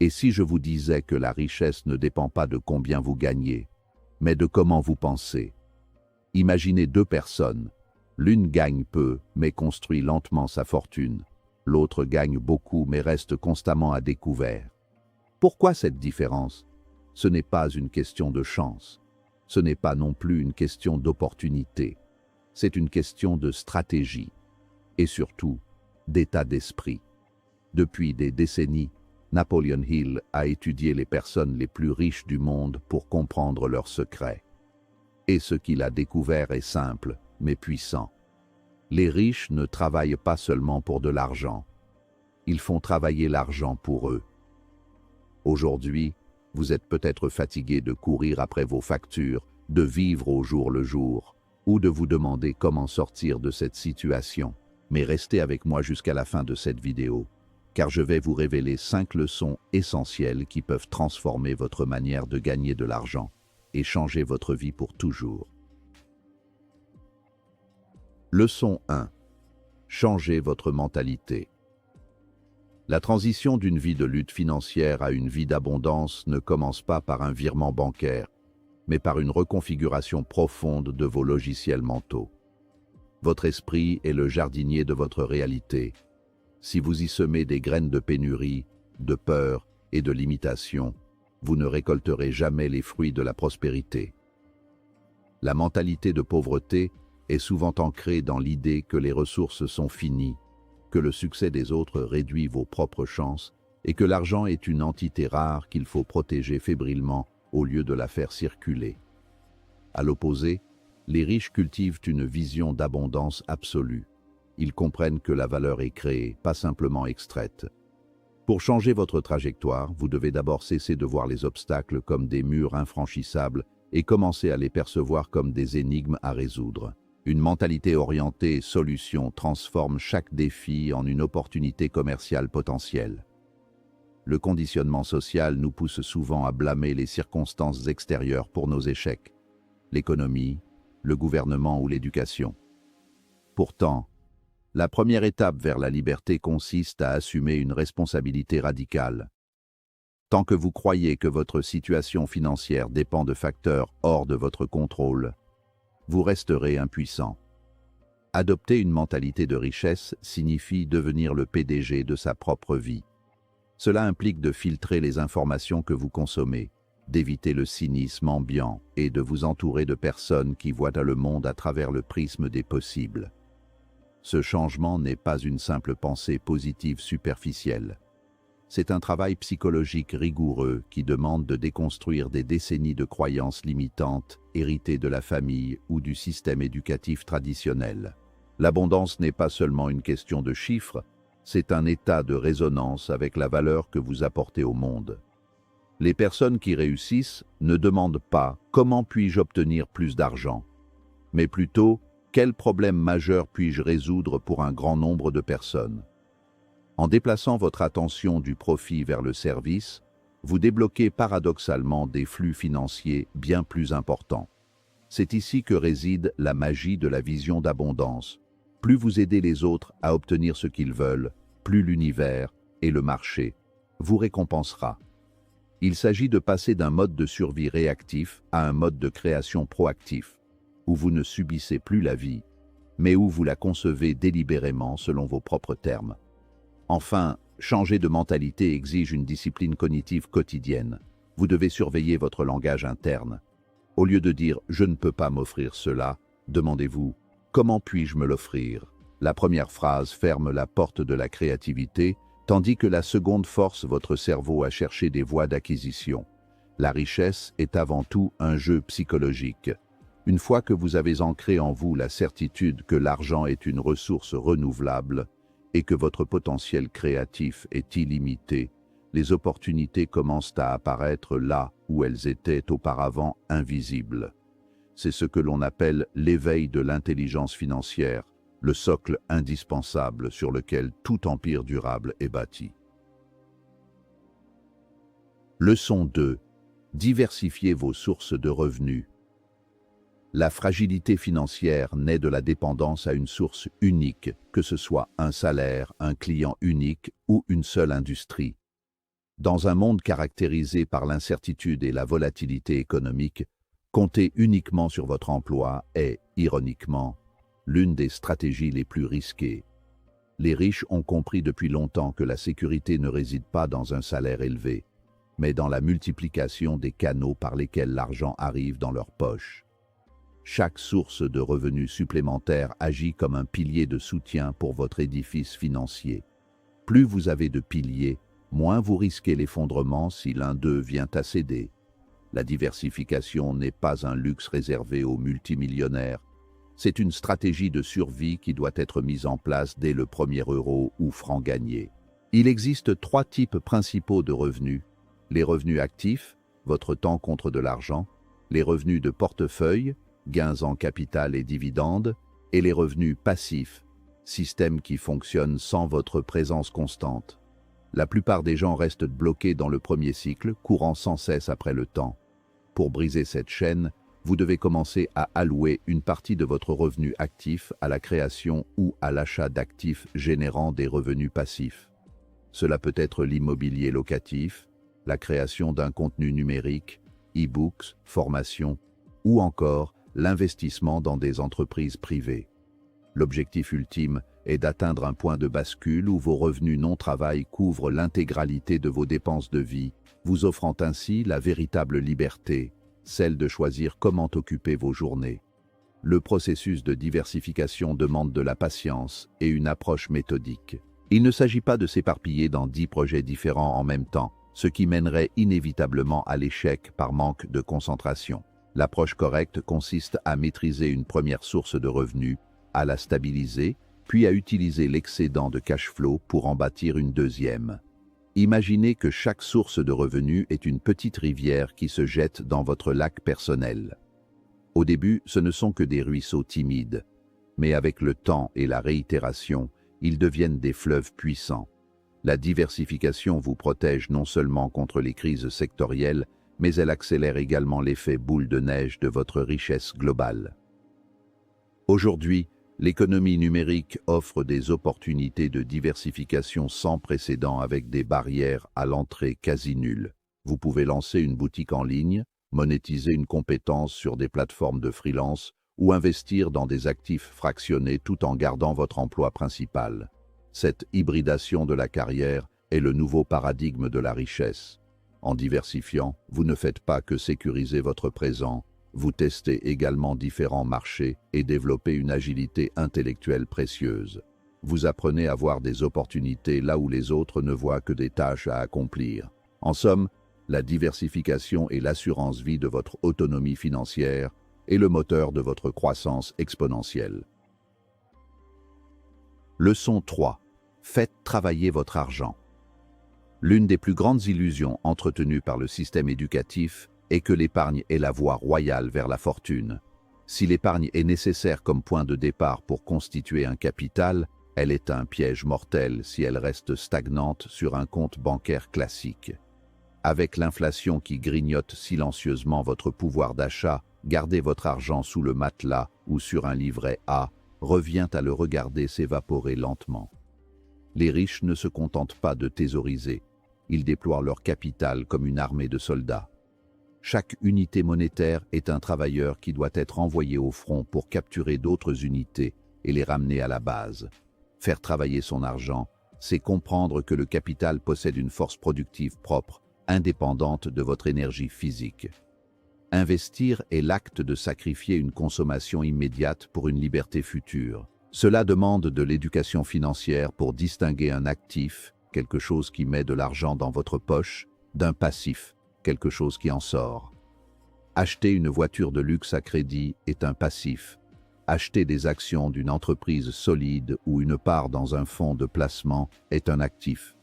Et si je vous disais que la richesse ne dépend pas de combien vous gagnez, mais de comment vous pensez? Imaginez deux personnes. L'une gagne peu, mais construit lentement sa fortune. L'autre gagne beaucoup, mais reste constamment à découvert. Pourquoi cette différence? Ce n'est pas une question de chance. Ce n'est pas non plus une question d'opportunité. C'est une question de stratégie. Et surtout, d'état d'esprit. Depuis des décennies, Napoleon Hill a étudié les personnes les plus riches du monde pour comprendre leurs secrets. Et ce qu'il a découvert est simple, mais puissant. Les riches ne travaillent pas seulement pour de l'argent. Ils font travailler l'argent pour eux. Aujourd'hui, vous êtes peut-être fatigué de courir après vos factures, de vivre au jour le jour, ou de vous demander comment sortir de cette situation. Mais restez avec moi jusqu'à la fin de cette vidéo, car je vais vous révéler 5 leçons essentielles qui peuvent transformer votre manière de gagner de l'argent et changer votre vie pour toujours. Leçon 1. Changez votre mentalité. La transition d'une vie de lutte financière à une vie d'abondance ne commence pas par un virement bancaire, mais par une reconfiguration profonde de vos logiciels mentaux. Votre esprit est le jardinier de votre réalité. Si vous y semez des graines de pénurie, de peur et de limitation, vous ne récolterez jamais les fruits de la prospérité. La mentalité de pauvreté est souvent ancrée dans l'idée que les ressources sont finies, que le succès des autres réduit vos propres chances et que l'argent est une entité rare qu'il faut protéger fébrilement au lieu de la faire circuler. À l'opposé, les riches cultivent une vision d'abondance absolue. Ils comprennent que la valeur est créée, pas simplement extraite. Pour changer votre trajectoire, vous devez d'abord cesser de voir les obstacles comme des murs infranchissables et commencer à les percevoir comme des énigmes à résoudre. Une mentalité orientée solution transforme chaque défi en une opportunité commerciale potentielle. Le conditionnement social nous pousse souvent à blâmer les circonstances extérieures pour nos échecs, l'économie, le gouvernement ou l'éducation. Pourtant, la première étape vers la liberté consiste à assumer une responsabilité radicale. Tant que vous croyez que votre situation financière dépend de facteurs hors de votre contrôle, vous resterez impuissant. Adopter une mentalité de richesse signifie devenir le PDG de sa propre vie. Cela implique de filtrer les informations que vous consommez, d'éviter le cynisme ambiant et de vous entourer de personnes qui voient le monde à travers le prisme des possibles. Ce changement n'est pas une simple pensée positive superficielle. C'est un travail psychologique rigoureux qui demande de déconstruire des décennies de croyances limitantes héritées de la famille ou du système éducatif traditionnel. L'abondance n'est pas seulement une question de chiffres, c'est un état de résonance avec la valeur que vous apportez au monde. Les personnes qui réussissent ne demandent pas « Comment puis-je obtenir plus d'argent ?», mais plutôt « Quel problème majeur puis-je résoudre pour un grand nombre de personnes ?» En déplaçant votre attention du profit vers le service, vous débloquez paradoxalement des flux financiers bien plus importants. C'est ici que réside la magie de la vision d'abondance. Plus vous aidez les autres à obtenir ce qu'ils veulent, plus l'univers et le marché vous récompensera. Il s'agit de passer d'un mode de survie réactif à un mode de création proactif, où vous ne subissez plus la vie, mais où vous la concevez délibérément selon vos propres termes. Enfin, changer de mentalité exige une discipline cognitive quotidienne. Vous devez surveiller votre langage interne. Au lieu de dire « je ne peux pas m'offrir cela », demandez-vous « comment puis-je me l'offrir ?» La première phrase ferme la porte de la créativité, tandis que la seconde force votre cerveau à chercher des voies d'acquisition. La richesse est avant tout un jeu psychologique. Une fois que vous avez ancré en vous la certitude que l'argent est une ressource renouvelable et que votre potentiel créatif est illimité, les opportunités commencent à apparaître là où elles étaient auparavant invisibles. C'est ce que l'on appelle l'éveil de l'intelligence financière, le socle indispensable sur lequel tout empire durable est bâti. Leçon 2. Diversifiez vos sources de revenus. La fragilité financière naît de la dépendance à une source unique, que ce soit un salaire, un client unique ou une seule industrie. Dans un monde caractérisé par l'incertitude et la volatilité économique, compter uniquement sur votre emploi est, ironiquement, l'une des stratégies les plus risquées. Les riches ont compris depuis longtemps que la sécurité ne réside pas dans un salaire élevé, mais dans la multiplication des canaux par lesquels l'argent arrive dans leur poche. Chaque source de revenus supplémentaires agit comme un pilier de soutien pour votre édifice financier. Plus vous avez de piliers, moins vous risquez l'effondrement si l'un d'eux vient à céder. La diversification n'est pas un luxe réservé aux multimillionnaires. C'est une stratégie de survie qui doit être mise en place dès le premier euro ou franc gagné. Il existe 3 types principaux de revenus. Les revenus actifs, votre temps contre de l'argent, les revenus de portefeuille, gains en capital et dividendes, et les revenus passifs, système qui fonctionne sans votre présence constante. La plupart des gens restent bloqués dans le premier cycle, courant sans cesse après le temps. Pour briser cette chaîne, vous devez commencer à allouer une partie de votre revenu actif à la création ou à l'achat d'actifs générant des revenus passifs. Cela peut être l'immobilier locatif, la création d'un contenu numérique, e-books, formation, ou encore l'investissement dans des entreprises privées. L'objectif ultime est d'atteindre un point de bascule où vos revenus non-travail couvrent l'intégralité de vos dépenses de vie, vous offrant ainsi la véritable liberté, celle de choisir comment occuper vos journées. Le processus de diversification demande de la patience et une approche méthodique. Il ne s'agit pas de s'éparpiller dans 10 projets différents en même temps, ce qui mènerait inévitablement à l'échec par manque de concentration. L'approche correcte consiste à maîtriser une première source de revenus, à la stabiliser, puis à utiliser l'excédent de cash flow pour en bâtir une deuxième. Imaginez que chaque source de revenus est une petite rivière qui se jette dans votre lac personnel. Au début, ce ne sont que des ruisseaux timides, mais avec le temps et la réitération, ils deviennent des fleuves puissants. La diversification vous protège non seulement contre les crises sectorielles, mais elle accélère également l'effet boule de neige de votre richesse globale. Aujourd'hui, l'économie numérique offre des opportunités de diversification sans précédent avec des barrières à l'entrée quasi nulles. Vous pouvez lancer une boutique en ligne, monétiser une compétence sur des plateformes de freelance ou investir dans des actifs fractionnés tout en gardant votre emploi principal. Cette hybridation de la carrière est le nouveau paradigme de la richesse. En diversifiant, vous ne faites pas que sécuriser votre présent, vous testez également différents marchés et développez une agilité intellectuelle précieuse. Vous apprenez à voir des opportunités là où les autres ne voient que des tâches à accomplir. En somme, la diversification est l'assurance vie de votre autonomie financière et le moteur de votre croissance exponentielle. Leçon 3. Faites travailler votre argent. L'une des plus grandes illusions entretenues par le système éducatif est que l'épargne est la voie royale vers la fortune. Si l'épargne est nécessaire comme point de départ pour constituer un capital, elle est un piège mortel si elle reste stagnante sur un compte bancaire classique. Avec l'inflation qui grignote silencieusement votre pouvoir d'achat, garder votre argent sous le matelas ou sur un livret A revient à le regarder s'évaporer lentement. Les riches ne se contentent pas de thésauriser, ils déploient leur capital comme une armée de soldats. Chaque unité monétaire est un travailleur qui doit être envoyé au front pour capturer d'autres unités et les ramener à la base. Faire travailler son argent, c'est comprendre que le capital possède une force productive propre, indépendante de votre énergie physique. Investir est l'acte de sacrifier une consommation immédiate pour une liberté future. Cela demande de l'éducation financière pour distinguer un actif, quelque chose qui met de l'argent dans votre poche, d'un passif, quelque chose qui en sort. Acheter une voiture de luxe à crédit est un passif. Acheter des actions d'une entreprise solide ou une part dans un fonds de placement est un actif.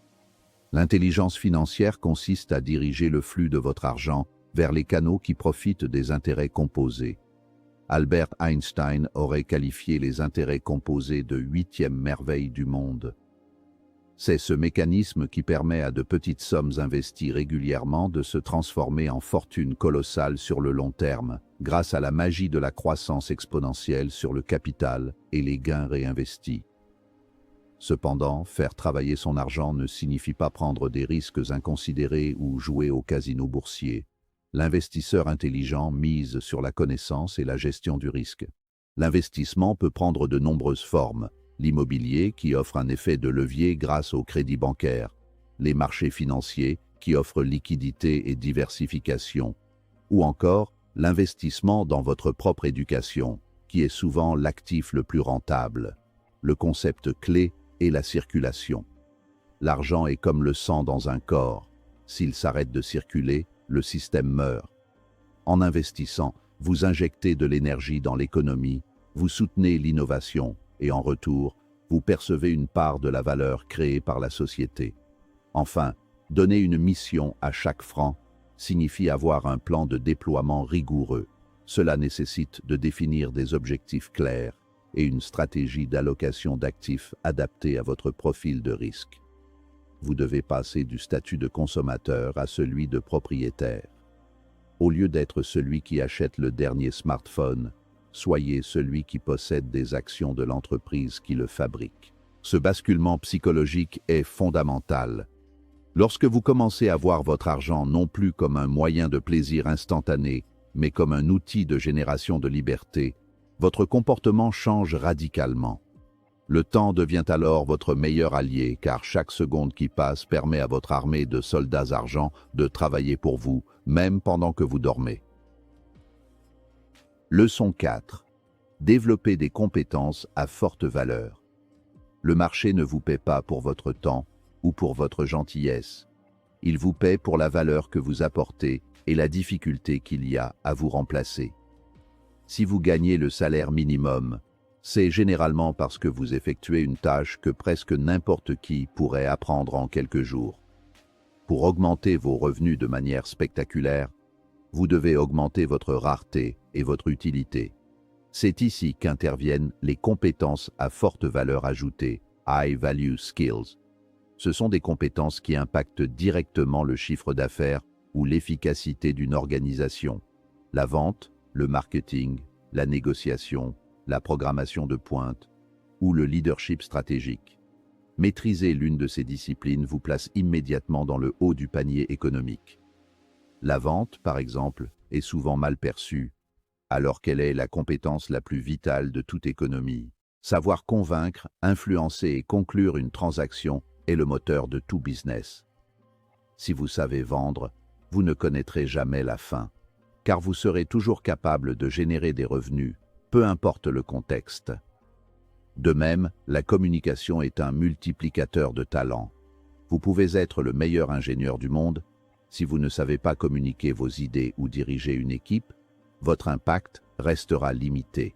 L'intelligence financière consiste à diriger le flux de votre argent vers les canaux qui profitent des intérêts composés. Albert Einstein aurait qualifié les intérêts composés de 8e merveille du monde. C'est ce mécanisme qui permet à de petites sommes investies régulièrement de se transformer en fortunes colossales sur le long terme, grâce à la magie de la croissance exponentielle sur le capital et les gains réinvestis. Cependant, faire travailler son argent ne signifie pas prendre des risques inconsidérés ou jouer au casino boursier. L'investisseur intelligent mise sur la connaissance et la gestion du risque. L'investissement peut prendre de nombreuses formes. L'immobilier qui offre un effet de levier grâce au crédit bancaire. Les marchés financiers qui offrent liquidité et diversification. Ou encore, l'investissement dans votre propre éducation, qui est souvent l'actif le plus rentable. Le concept clé est la circulation. L'argent est comme le sang dans un corps. S'il s'arrête de circuler, le système meurt. En investissant, vous injectez de l'énergie dans l'économie, vous soutenez l'innovation et en retour, vous percevez une part de la valeur créée par la société. Enfin, donner une mission à chaque franc signifie avoir un plan de déploiement rigoureux. Cela nécessite de définir des objectifs clairs et une stratégie d'allocation d'actifs adaptée à votre profil de risque. Vous devez passer du statut de consommateur à celui de propriétaire. Au lieu d'être celui qui achète le dernier smartphone, soyez celui qui possède des actions de l'entreprise qui le fabrique. Ce basculement psychologique est fondamental. Lorsque vous commencez à voir votre argent non plus comme un moyen de plaisir instantané, mais comme un outil de génération de liberté, votre comportement change radicalement. Le temps devient alors votre meilleur allié, car chaque seconde qui passe permet à votre armée de soldats argent de travailler pour vous, même pendant que vous dormez. Leçon 4. Développer des compétences à forte valeur. Le marché ne vous paie pas pour votre temps ou pour votre gentillesse. Il vous paie pour la valeur que vous apportez et la difficulté qu'il y a à vous remplacer. Si vous gagnez le salaire minimum, c'est généralement parce que vous effectuez une tâche que presque n'importe qui pourrait apprendre en quelques jours. Pour augmenter vos revenus de manière spectaculaire, vous devez augmenter votre rareté et votre utilité. C'est ici qu'interviennent les compétences à forte valeur ajoutée, High Value Skills. Ce sont des compétences qui impactent directement le chiffre d'affaires ou l'efficacité d'une organisation. La vente, le marketing, la négociation, la programmation de pointe ou le leadership stratégique. Maîtriser l'une de ces disciplines vous place immédiatement dans le haut du panier économique. La vente, par exemple, est souvent mal perçue, alors qu'elle est la compétence la plus vitale de toute économie. Savoir convaincre, influencer et conclure une transaction est le moteur de tout business. Si vous savez vendre, vous ne connaîtrez jamais la fin, car vous serez toujours capable de générer des revenus, peu importe le contexte. De même, la communication est un multiplicateur de talent. Vous pouvez être le meilleur ingénieur du monde, si vous ne savez pas communiquer vos idées ou diriger une équipe, votre impact restera limité.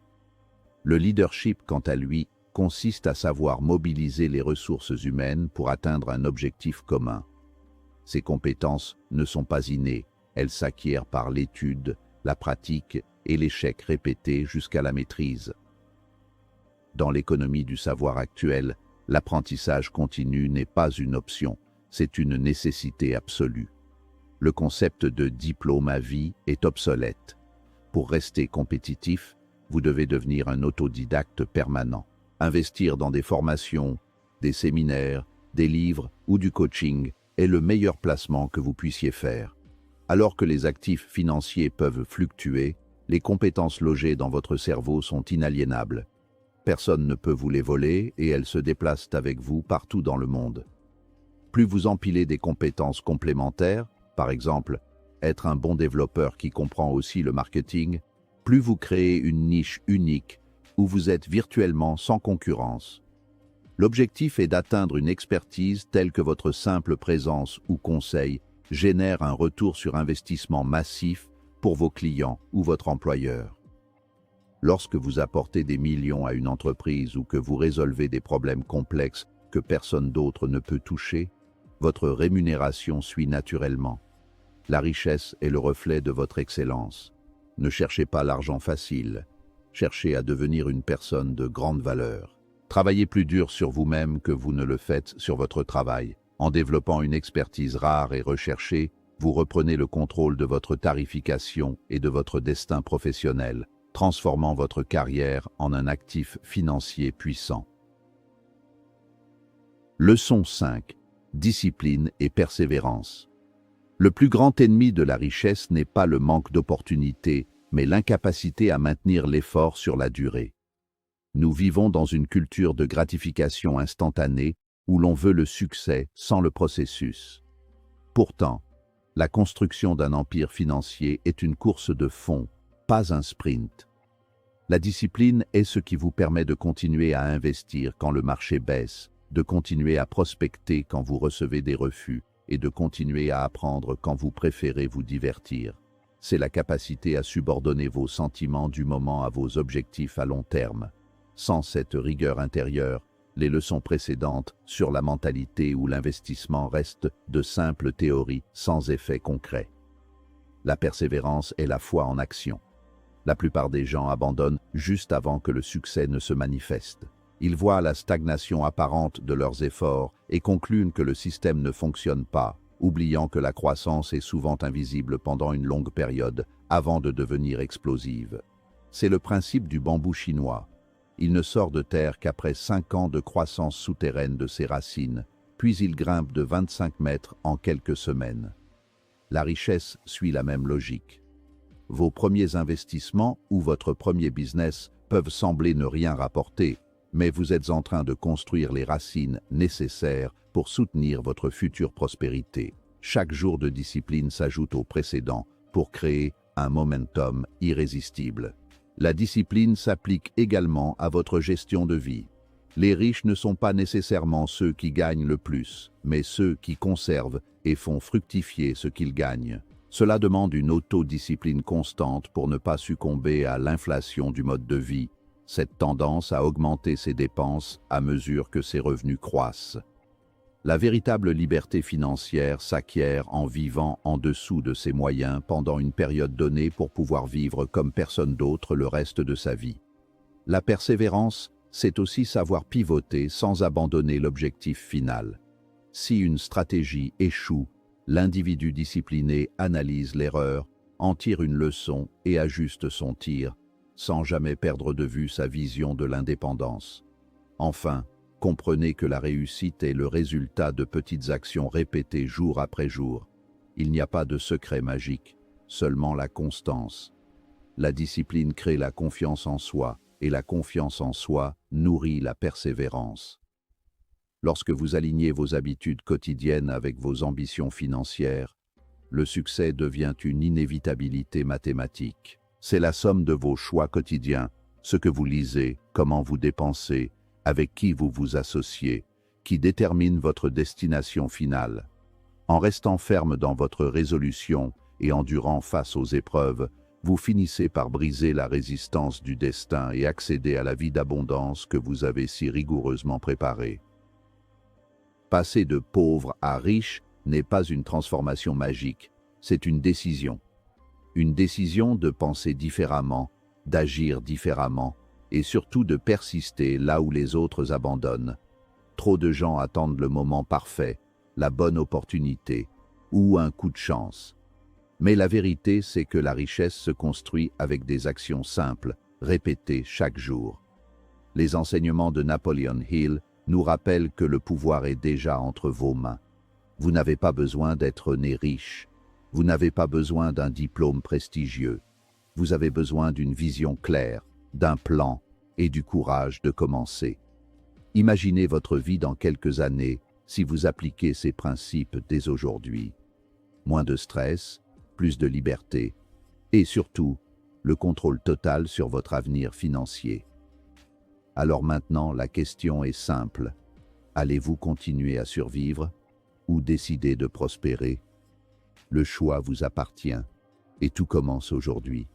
Le leadership, quant à lui, consiste à savoir mobiliser les ressources humaines pour atteindre un objectif commun. Ces compétences ne sont pas innées, elles s'acquièrent par l'étude, la pratique et l'échec répété jusqu'à la maîtrise. Dans l'économie du savoir actuelle, l'apprentissage continu n'est pas une option, c'est une nécessité absolue. Le concept de diplôme à vie est obsolète. Pour rester compétitif, vous devez devenir un autodidacte permanent. Investir dans des formations, des séminaires, des livres ou du coaching est le meilleur placement que vous puissiez faire. Alors que les actifs financiers peuvent fluctuer, les compétences logées dans votre cerveau sont inaliénables. Personne ne peut vous les voler et elles se déplacent avec vous partout dans le monde. Plus vous empilez des compétences complémentaires, par exemple, être un bon développeur qui comprend aussi le marketing, plus vous créez une niche unique où vous êtes virtuellement sans concurrence. L'objectif est d'atteindre une expertise telle que votre simple présence ou conseil génère un retour sur investissement massif pour vos clients ou votre employeur. Lorsque vous apportez des millions à une entreprise ou que vous résolvez des problèmes complexes que personne d'autre ne peut toucher, votre rémunération suit naturellement. La richesse est le reflet de votre excellence. Ne cherchez pas l'argent facile, cherchez à devenir une personne de grande valeur. Travaillez plus dur sur vous-même que vous ne le faites sur votre travail. En développant une expertise rare et recherchée, vous reprenez le contrôle de votre tarification et de votre destin professionnel, transformant votre carrière en un actif financier puissant. Leçon 5. Discipline et persévérance. Le plus grand ennemi de la richesse n'est pas le manque d'opportunités, mais l'incapacité à maintenir l'effort sur la durée. Nous vivons dans une culture de gratification instantanée où l'on veut le succès sans le processus. Pourtant, la construction d'un empire financier est une course de fond, pas un sprint. La discipline est ce qui vous permet de continuer à investir quand le marché baisse, de continuer à prospecter quand vous recevez des refus et de continuer à apprendre quand vous préférez vous divertir. C'est la capacité à subordonner vos sentiments du moment à vos objectifs à long terme. Sans cette rigueur intérieure, les leçons précédentes sur la mentalité ou l'investissement restent de simples théories sans effet concret. La persévérance est la foi en action. La plupart des gens abandonnent juste avant que le succès ne se manifeste. Ils voient la stagnation apparente de leurs efforts et concluent que le système ne fonctionne pas, oubliant que la croissance est souvent invisible pendant une longue période avant de devenir explosive. C'est le principe du bambou chinois. Il ne sort de terre qu'après 5 ans de croissance souterraine de ses racines, puis il grimpe de 25 mètres en quelques semaines. La richesse suit la même logique. Vos premiers investissements ou votre premier business peuvent sembler ne rien rapporter, mais vous êtes en train de construire les racines nécessaires pour soutenir votre future prospérité. Chaque jour de discipline s'ajoute au précédent pour créer un momentum irrésistible. La discipline s'applique également à votre gestion de vie. Les riches ne sont pas nécessairement ceux qui gagnent le plus, mais ceux qui conservent et font fructifier ce qu'ils gagnent. Cela demande une autodiscipline constante pour ne pas succomber à l'inflation du mode de vie, cette tendance à augmenter ses dépenses à mesure que ses revenus croissent. La véritable liberté financière s'acquiert en vivant en dessous de ses moyens pendant une période donnée pour pouvoir vivre comme personne d'autre le reste de sa vie. La persévérance, c'est aussi savoir pivoter sans abandonner l'objectif final. Si une stratégie échoue, l'individu discipliné analyse l'erreur, en tire une leçon et ajuste son tir, sans jamais perdre de vue sa vision de l'indépendance. Enfin, comprenez que la réussite est le résultat de petites actions répétées jour après jour. Il n'y a pas de secret magique, seulement la constance. La discipline crée la confiance en soi, et la confiance en soi nourrit la persévérance. Lorsque vous alignez vos habitudes quotidiennes avec vos ambitions financières, le succès devient une inévitabilité mathématique. C'est la somme de vos choix quotidiens, ce que vous lisez, comment vous dépensez, avec qui vous vous associez, qui détermine votre destination finale. En restant ferme dans votre résolution et endurant face aux épreuves, vous finissez par briser la résistance du destin et accéder à la vie d'abondance que vous avez si rigoureusement préparée. Passer de pauvre à riche n'est pas une transformation magique, c'est une décision. Une décision de penser différemment, d'agir différemment, et surtout de persister là où les autres abandonnent. Trop de gens attendent le moment parfait, la bonne opportunité, ou un coup de chance. Mais la vérité, c'est que la richesse se construit avec des actions simples, répétées chaque jour. Les enseignements de Napoleon Hill nous rappellent que le pouvoir est déjà entre vos mains. Vous n'avez pas besoin d'être né riche. Vous n'avez pas besoin d'un diplôme prestigieux. Vous avez besoin d'une vision claire, d'un plan et du courage de commencer. Imaginez votre vie dans quelques années si vous appliquez ces principes dès aujourd'hui. Moins de stress, plus de liberté et surtout, le contrôle total sur votre avenir financier. Alors maintenant, la question est simple. Allez-vous continuer à survivre ou décider de prospérer? Le choix vous appartient et tout commence aujourd'hui.